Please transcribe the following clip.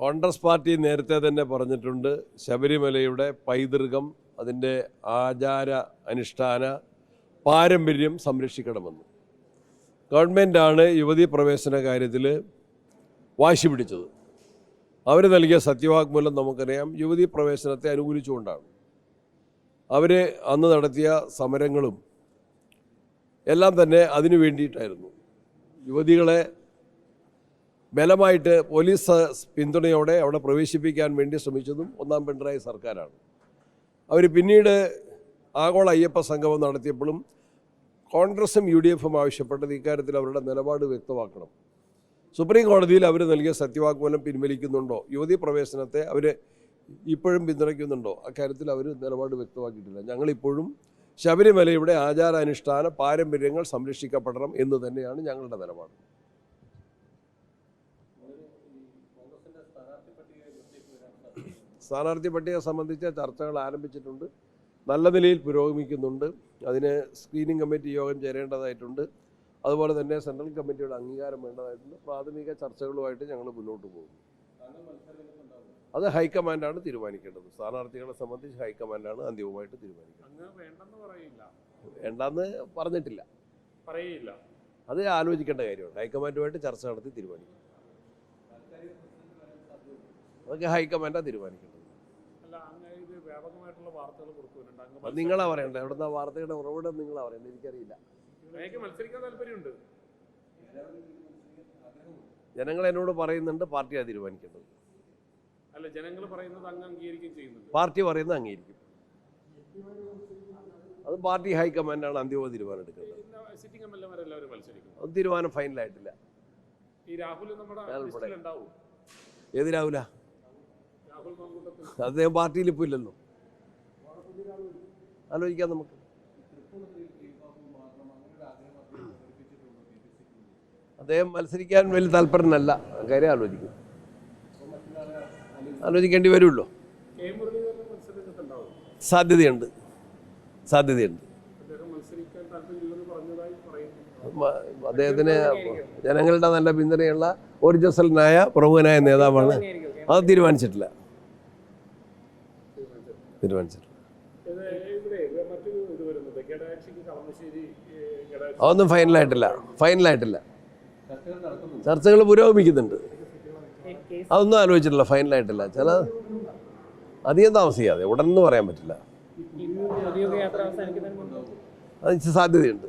Congress party നേരത്തെ തന്നെ പറഞ്ഞിട്ടുണ്ട്, ശബരിമലയുടെ പൈതൃകം, അതിൻ്റെ ആചാര അനുഷ്ഠാന പാരമ്പര്യം സംരക്ഷിക്കണമെന്ന്. ഗവൺമെൻറ്റാണ് യുവതീ പ്രവേശന കാര്യത്തിൽ വാശി പിടിച്ചത്. അവർ നൽകിയ സത്യവാങ്മൂലം നമുക്കറിയാം യുവതീ പ്രവേശനത്തെ അനുകൂലിച്ചുകൊണ്ടാണ്. അവർ അന്ന് നടത്തിയ സമരങ്ങളും എല്ലാം തന്നെ അതിനു വേണ്ടിയിട്ടായിരുന്നു. യുവതികളെ ബലമായിട്ട് പോലീസ് പിന്തുണയോടെ അവിടെ പ്രവേശിപ്പിക്കാൻ വേണ്ടി ശ്രമിച്ചതും ഒന്നാം പിണറായി സർക്കാരാണ്. അവർ പിന്നീട് ആഗോള അയ്യപ്പ സംഗമം നടത്തിയപ്പോഴും കോൺഗ്രസും UDF-ഉം ആവശ്യപ്പെട്ടത് ഇക്കാര്യത്തിൽ അവരുടെ നിലപാട് വ്യക്തമാക്കണം. സുപ്രീം കോടതിയിൽ അവർ നൽകിയ സത്യവാങ്മൂലം പിൻവലിക്കുന്നുണ്ടോ, യുവതീ പ്രവേശനത്തെ അവർ ഇപ്പോഴും പിന്തുണയ്ക്കുന്നുണ്ടോ, അക്കാര്യത്തിൽ അവർ നിലപാട് വ്യക്തമാക്കിയിട്ടില്ല. ഞങ്ങളിപ്പോഴും ശബരിമലയുടെ ആചാരാനുഷ്ഠാന പാരമ്പര്യങ്ങൾ സംരക്ഷിക്കപ്പെടണം എന്ന് തന്നെയാണ് ഞങ്ങളുടെ നിലപാട്. സ്ഥാനാർത്ഥി പട്ടിക സംബന്ധിച്ച ചർച്ചകൾ ആരംഭിച്ചിട്ടുണ്ട്, നല്ല നിലയിൽ പുരോഗമിക്കുന്നുണ്ട്. അതിന് സ്ക്രീനിംഗ് കമ്മിറ്റി യോഗം ചേരേണ്ടതായിട്ടുണ്ട്. അതുപോലെ തന്നെ സെൻട്രൽ കമ്മിറ്റിയുടെ അംഗീകാരം വേണ്ടതായിട്ടുണ്ട്. പ്രാഥമിക ചർച്ചകളുമായിട്ട് ഞങ്ങൾ മുന്നോട്ട് പോകും. അത് ഹൈക്കമാൻഡാണ് തീരുമാനിക്കേണ്ടത്. സ്ഥാനാർത്ഥികളെ സംബന്ധിച്ച് ഹൈക്കമാൻഡാണ് അന്തിമമായിട്ട് തീരുമാനിക്കുന്നത്. വേണ്ടെന്ന് പറഞ്ഞിട്ടില്ല, അത് ആലോചിക്കേണ്ട കാര്യമാണ്. ഹൈക്കമാൻഡുമായിട്ട് ചർച്ച നടത്തി തീരുമാനിക്കും. അതൊക്കെ ഹൈക്കമാൻഡാണ് തീരുമാനിക്കേണ്ടത്. അത് നിങ്ങളാ പറയണ്ടേ, എവിടുന്ന വാർത്തയുടെ ഉറവിടം നിങ്ങളാ പറയണ്ടത്, എനിക്കറിയില്ല. ജനങ്ങൾ എന്നോട് പറയുന്നുണ്ട്, പാർട്ടിയാണ് തീരുമാനിക്കേണ്ടത്. പാർട്ടി പറയുന്നത് അംഗീകരിക്കും. അത് പാർട്ടി ഹൈക്കമാൻഡാണ് അന്തിമ തീരുമാനം എടുക്കേണ്ടത്. അത് തീരുമാനം ഫൈനലായിട്ടില്ല. ഏത് രാഹുല? അദ്ദേഹം പാർട്ടിയിൽ ഇപ്പോൾ ഇല്ലല്ലോ. ആലോചിക്കാം നമുക്ക്. അദ്ദേഹം മത്സരിക്കാൻ വലിയ താല്പര്യനല്ല, കാര്യം ആലോചിക്കും. ആലോചിക്കേണ്ടി വരുമല്ലോ. സാധ്യതയുണ്ട്. അദ്ദേഹത്തിന് ജനങ്ങളുടെ നല്ല പിന്തുണയുള്ള ഊർജ്ജസ്വലനായ പ്രമുഖനായ നേതാവാണ്. അത് തീരുമാനിച്ചിട്ടില്ല. അതൊന്നും ഫൈനലായിട്ടില്ല. ചർച്ചകൾ പുരോഗമിക്കുന്നുണ്ട്. അതൊന്നും ആലോചിച്ചിട്ടില്ല, ഫൈനലായിട്ടില്ല. ചില അധികം താമസിക്കാതെ ഉടനെന്ന് പറയാൻ പറ്റില്ല. അത് സാധ്യതയുണ്ട്.